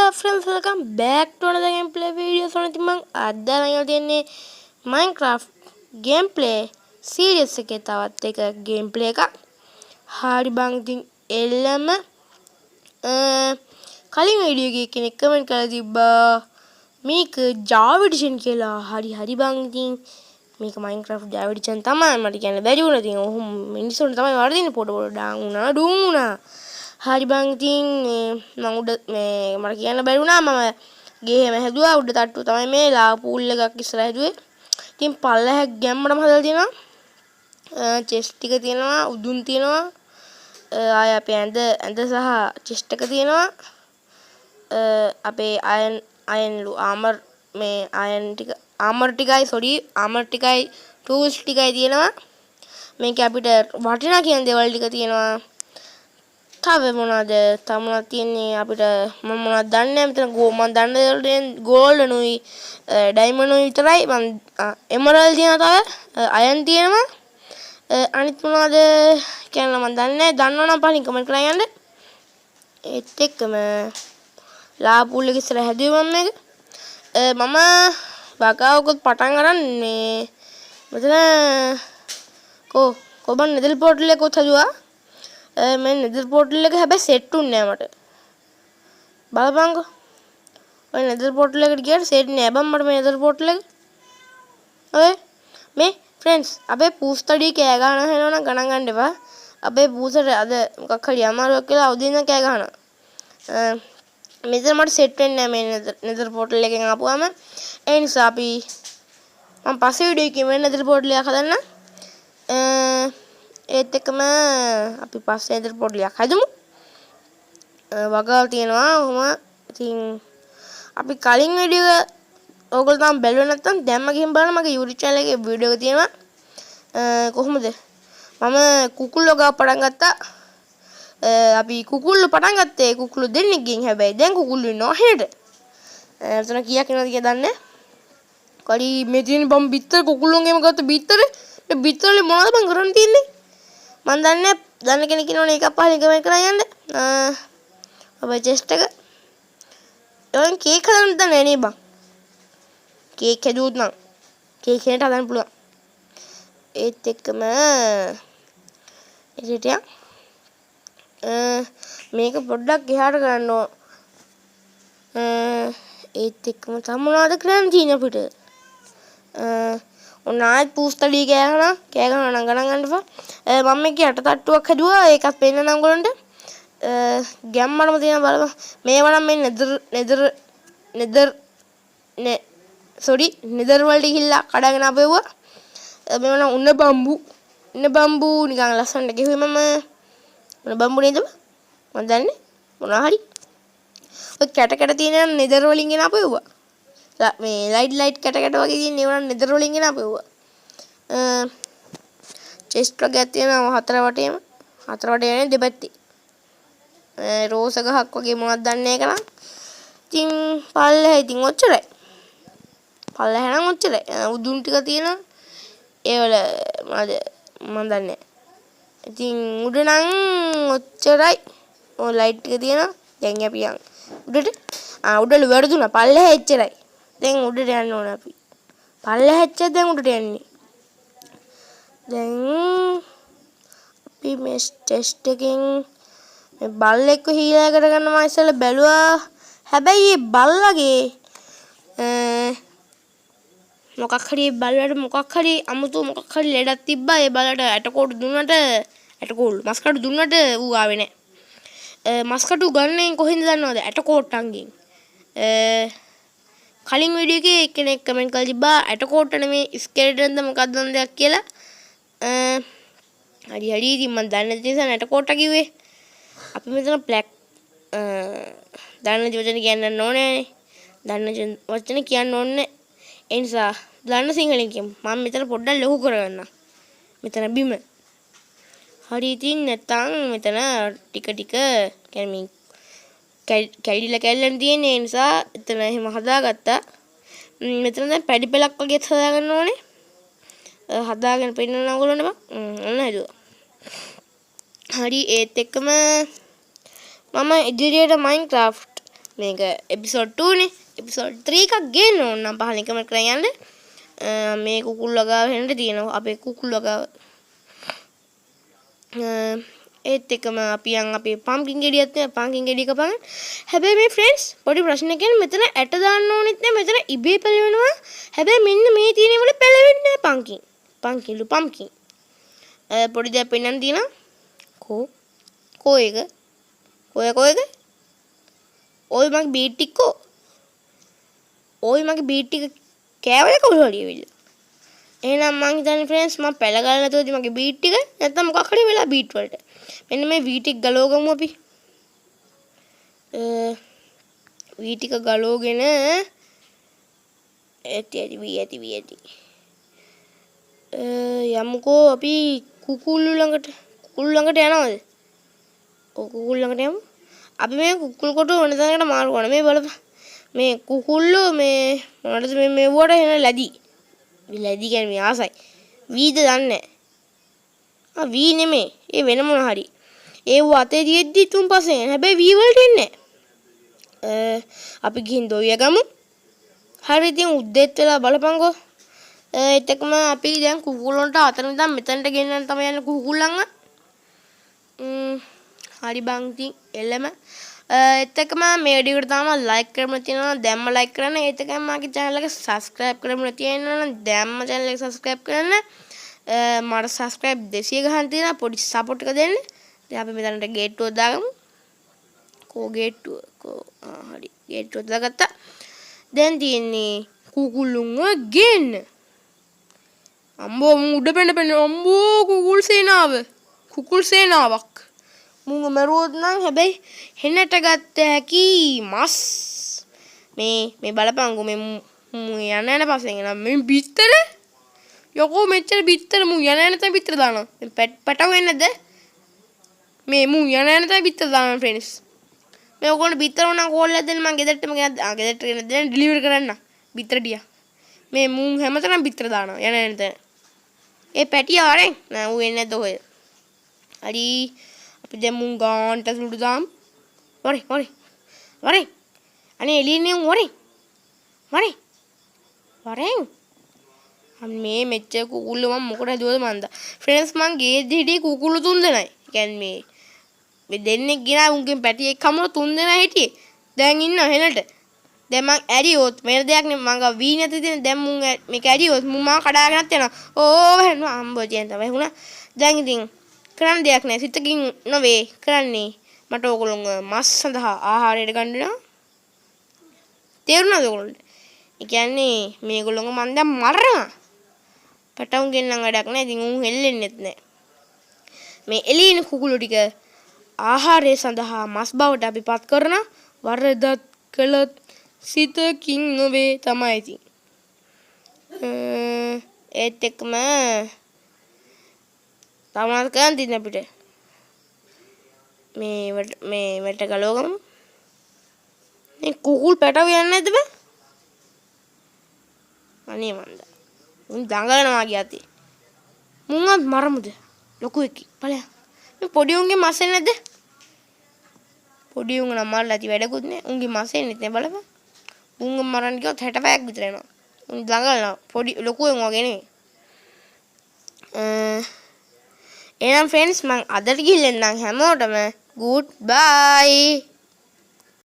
Hello friends, welcome back to another gameplay video. So nanti mang ada yang ini Minecraft gameplay series එකේ තවත් එක gameplay එකක්. හරි බං ඉතින් එල්ලම කලින් වීඩියෝ එකේ කෙනෙක් කමෙන්ට් කරලා තිබ්බා මේක Java edition කියලා. හරි බං ඉතින් මේක Minecraft Java edition තමයි මට කියන්න බැරි වුණා. ඉතින් ඔහොම මිනිස්සුන්ට තමයි වරදින්නේ පොඩ ඩාන් වුණා ඩුම් වුණා. හරි බං ඉතින් මම උඩ මේ මට කියන්න බැරි වුණා මම ගේ හැම හැදුවා උඩ තට්ටුව තමයි මේ ලා පූල් එකක් ඉස්සරහ හැදුවේ. ඉතින් පල්ලෙහා ගැම්මටම හදලා තියෙනවා. චෙස්ට් ටික තියෙනවා උදුන් තියෙනවා. ආය අපේ ඇඳ සහ චෙස්ට් එක තියෙනවා. අපේ අයන් ආමර් මේ අයන් ටික ආමර් ටිකයි ටූල්ස් ටිකයි තියෙනවා. මේක අපිට වටිනා කියන දේවල් ටික තියෙනවා. තව මොනවද තියෙන්නේ අපිට මම මොනවද දන්නේ නැහැ. මෙතන මම දන්නේ ගෝල්ඩ් නුයි ඩයිමන්ඩ් නුයි විතරයි. මම එමරල්ඩ් තියෙනවා. තව අයන් තියෙනවා. අනිත් මොනවද කියලා මම දන්නේ නැහැ. දන්නවනම් පහින් කමෙන්ට් කරලා යන්න. ඒත් එක්කම ලාපුල් එක ඉස්සර හැදුවේ මම මේක. මම බකාවකුත් පටන් ගන්න මේ මෙතන කොබන් නෙදල් පෝටල් එකකුත් හදුවා. මේ නෙදර් පෝටල් එක හැබැයි සෙට් උන්නේ නැහැ මට. බලපංකෝ. ඔය නෙදර් පෝටල් එකට ගියාට සෙට් නෑ බං මට මේ නෙදර් පෝටල් එක. ඔය මේ ෆ්‍රෙන්ඩ්ස් අපේ පූස්තඩි කෑ ගහන හැනවනම් ගණන් ගන්න එපා. අපේ පූසට අද මොකක් හරි අමාරුවක් කියලා අවදි ඉඳන් කෑ ගහනවා. මෙතන මට සෙට් වෙන්නේ නැහැ මේ නෙදර් පෝටල් එකෙන් ආපුවාම. ඒ නිසා අපි මම පස්සේ වීඩියෝ එකේ මේ නෙදර් පෝටල් එක හදන්න. ඒත් එක්කම අපි පස්සේ නෙදර් පෝටල් එකක් හදමු. වගාව තියෙනවා ඔහොම. ඉතින් අපි කලින් වීඩියෝ එක ඕගොල්ලෝ තාම බැලුවේ නැත්නම් දැම්ම ගිහින් බලන්න මගේ YouTube channel එකේ වීඩියෝ එක තියෙනවා. කොහොමද මම කුකුල්ලෝ ගාව පටන් ගත්තා. අපි කුකුල්ලෝ පටන් ගත්තේ කුකුල්ලෝ දෙන්නෙක්ගෙන්. හැබැයි දැන් කුකුල්ලෝ ඉන්නවා හෙට. එතන කීයක් ඉන්නවද කියලා දන්නේ නැහැ. කඩි මේ තියෙන බම් බිත්තර කුකුල්ලෝන්ගේම ගත්ත බිත්තර. මේ බිත්තර වලින් මොනවද බං කරන්න තියෙන්නේ? මන් දන්නේ දන්න කෙනෙක් ඉන්නවනේ එකක් පහලින් කමෙන්ට් කරලා යන්න. අපේ චෙස්ට් එක. ඔයන් කේක් හදන්න දන්නේ නේ බං. කේක් හැදුවොත් නම් කේක් හේට හදන්න පුළුවන්. ඒත් එක්කම එදිටියා මේක පොඩ්ඩක් එහාට ගන්න ඕන. ඒත් එක්කම තව මොනවද කරන්න තියෙන්නේ අපිට? ඔන්න ආයෙත් පූස්තඩි කෑ ගහනවා නම් ගණන් ගන්න එපා. මම මේක යට තට්ටුවක් හැදුවා. ඒකත් පෙන්නනම් ඔයගොල්ලන්ට. ගැම්මටම තියෙන බලපන්. මේවා නම් මේ නෙදර් වලට ගිහිල්ලා කඩගෙන ආපෙව්වා. මේවා නම් උන්න බම්බු නිකන් ලස්සනට ගෙහුවේ මම. උන්න බම්බු නේද? මම දන්නේ මොනවා හරි. ඔය කැට තියෙන නෙදර් වලින් ගෙන ආපෙව්වා. මේ ලයිට් කැට වගේ තියෙන ඒවා නම් නෙදර් වලින් ගෙන ආපෙව්වා. චෙස්ට් වර්ගයක් තියෙනවා හතර වටේම දෙපැත්තේ. රෝස ගහක් වගේ මොනවද දන්නේ ඒක නම්. ඉතින් පල්ලෙහා ඉතින් ඔච්චරයි. පල්ලෙහා නම් ඔච්චරයි. උදුන් ටික තියෙනවා. ඒවල මොනවද මම දන්නේ නැහැ. ඉතින් උඩ නම් ඔච්චරයි. ඔය ලයිට් ටික තියෙනවා. දැන් අපි යන් උඩට. උඩට වැරදුනා. පල්ලෙහා එච්චරයි. දැන් උඩට යන්න ඕන අපි. පල්ලෙහා එච්චර දැන් උඩට යන්නේ. දැන් අපි මේ ටෙස්ට් එකෙන් මේ බල්ලෙක්ව හීලා කරගන්න මම ඉස්සෙල්ලා බැලුවා. හැබැයි මේ බල්ලගේ මොකක් හරි බල්ලට මොකක් හරි අමුතු මොකක් හරි ලෙඩක් තිබ්බා. ඒ බල්ලට මස්කටු දුන්නට ඌ ආවේ නැහැ. මස්කටු ගන්නෙන් කොහෙන්ද දන්නවද? ඇටකොට්ටන්ගෙන්. කලින් වීඩියෝ එකේ කෙනෙක් කමෙන්ට් කරලා තිබ්බා ඇටකොට්ට නෙමේ ස්කෙලටන්ද මොකක්ද දෙයක් කියලා. හරි ඉතින් මම දන්නේ නැති නිසා ඇටකොට්ට කිව්වේ. අපි මෙතන බ්ලැක් දන්න වචන කියන්න ඕනේ. දන්න වචන කියන්න ඕනේ. ඒ නිසා දන්න සිංහලෙන් කියමු. මම මෙතන පොඩ්ඩක් ලොකු කරගන්නම්. මෙතන බිම. හරි ඉතින් නැත්තම් මෙතන ටික කියන්නේ කැඩිලා තියෙන නිසා එතන එහෙම හදාගත්තා. මෙතන දැන් පැඩි පෙලක් වගේ හදාගන්න ඕනේ. හදාගෙන පෙන්නන්න ඕගොල්ලන්ට බං. ඔන්න හදුවා. හරි ඒත් එක්කම මම ඉදිරියට Minecraft මේක එපිසෝඩ් 2 නේ. එපිසෝඩ් 3 එකක් ගේන්න ඕන නම් පහලින් කමෙන්ට් කරලා යන්න. මේ කුකුල් වගාව හෙන්න තියෙනවා අපේ කුකුල් වගාව. ඒත් එකම අපි යන් අපේ පම්කින් ගෙඩියත් නේ පම්කින් ගෙඩිය කපන්න. හැබැයි මේ ෆ්‍රෙන්ඩ්ස් පොඩි ප්‍රශ්නයක් කියන්නේ මෙතන ඇට දාන්න ඕනෙත් නෑ මෙතන ඉබේ පැලවෙනවා. හැබැයි මෙන්න මේ තියෙන වල පැලවෙන්නේ නෑ පම්කින්. පම්කින්. පොඩි දෙයක් පෙන්නන්න තියෙනවා. කෝ එක. කෝ එක. ඔය මගේ බීට් ටික ඔය මගේ බීට් ටික කෑවද කවුරු හරි ඇවිල්ලා. එහෙනම් මං හිතන්නේ ෆ්‍රෙන්ඩ්ස් මම පැල ගාලා නැතුවදී මගේ බීට් ටික නැත්තම් මොකක් හරි වෙලා බීට් වලට. මෙන්න මේ වී ටික ගලවගමු අපි. වී ටික ගලවගෙන ඇති. යමුකෝ අපි කුකුල්ලු ළඟට යනවද? ඔව් කුකුල් ළඟට යමු. අපි මේ කුකුල් කොට වෙන තැනකට මාරු කරනවා. මේ බලපන්. මේ කුකුල්ලෝ මේ මොනවද මේ වුවට එන ලැදි. මේ ලැදි කියන්නේ මේ ආසයි. වීද දන්නේ නැහැ. වී නෙමෙයි. ඒ වෙන මොන හරි. ඒ වතේ තියෙද්දි තුන් පස්සේ. හැබැයි වී වලට එන්නේ නැහැ. අපි ගිහින් දොයිය ගමු. හරි ඉතින් උද්දෙත් වෙලා බලපන්කෝ. එතකම අපි දැන් කුකුලොන්ට අතන ඉඳන් මෙතනට ගෙන්නන්න තමයි යන්නේ කුකුල්ලන්ව. හරි බං ඉතින් එළම එතකම මේ වීඩියෝ එකට තාම ලයික් කරන්න තියෙනවා දැම්ම ලයික් කරන්න ඒතකම මාගේ channel එක subscribe කරන්න තියෙනවා නම් දැම්ම channel එක subscribe කරන්න මට subscribe 200 ගහන්න තියෙනවා පොඩි support එක දෙන්න දැන් අපි මෙතනට ගේට්ටුවක් දාගමු හරි ගේට්ටුවක් දාගත්තා දැන් තියෙන්නේ කුකුළුන්ව ගේන්න අම්බෝ උඩ පෙන්න අම්බෝ කුකුල් සේනාවක් මුංග මරුවොත් නම් හැබැයි හෙන්නට ගත්ත හැකි මස් මේ බලපංගු මේ යන පස්සෙන් එන මේ බිත්තර යකෝ මෙච්චර බිත්තර මු යන තැන බිත්තර දානවා මේ පැටව වෙන්නේ නැද්ද මේ මු යන තැන බිත්තර දානවා ෆ්‍රෙන්ඩ්ස් මේ ඔයගොල්ලෝ බිත්තර උනා කෝල් එකක් දෙන්න මම ගෙදරටම ගෙදරට ගෙන දෙන්න ඩිලිවරි කරන්න බිත්තර ටික මේ මු හැමතැනම බිත්තර දානවා යන තැන ඒ පැටිය වරෙන් නෑ ඌ එන්නේ නැද්ද ඔය හරි අපි දැන් මුන් ගාන්ට සුළු දාමු වරේ අනේ එළියනේ වරෙන් මේ මෙච්චර කුකුල්ල මම මොකටද දුවද මන්ද ෆ්‍රෙන්ඩ්ස් මං ගේද්දි හිටියේ කුකුල්ල 3 දෙනයි කියන්නේ මේ දෙන්නෙක් ගිනා උන්ගෙන් පැටි එක්කම 3 දෙනා හිටියේ දැන් ඉන්න හෙලට දැන් මං ඇරියොත් වෙන දෙයක් නෙමෙයි මං ගා වී නැති තියෙන දැන් මුන් මේක ඇරියොත් මුන් මා කඩාගෙනත් යනවා ඕ වෙනවා අම්බෝජෙන් තමයි වුණා දැන් ඉතින් කරන්න දෙයක් නැහැ සිතකින් නොවේ කරන්නේ මට ඕගොල්ලෝ මස් සඳහා ආහාරයට ගන්න වෙනවා තේරුණාද ඕගොල්ලන්ට ඒ කියන්නේ මේගොල්ලෝ මන් දැන් මරනවා පැටවුන් ගෙන්නම් වැඩක් නැහැ ඉතින් උන් හෙල්ලෙන්නෙත් නැහැ මේ එළියන කුකුළු ටික ආහාරය සඳහා මස් බවට අපි පත් කරන වරදත් කළත් සිතකින් නොවේ තමයි ඉතින් ඒත් එක්කම තමත් කරන් තින්න අපිට මේ වැට ගලවගමු මේ කුකුල් පැටව යන්නේ නැද්ද බෑ අනේ මන්ද උන් දඟලනවා ගියතේ මුන්වත් මරමුද ලොකු එකි බලයන් මේ පොඩි උන්ගේ මස් එන්නේ නැද්ද පොඩි උන් නම් මරලා ඇති වැඩකුත් නෑ උන්ගේ මස් එන්නේ නැහැ බලපන් උන් මරන්න ගියොත් 60 පැයක් විතර එනවා උන් දඟලනවා පොඩි ලොකු උන් වගේ නෙමෙයි එහෙනම් ෆ්‍රෙන්ඩ්ස් මං අදට ගිහින් එන්නම් හැමෝටම good bye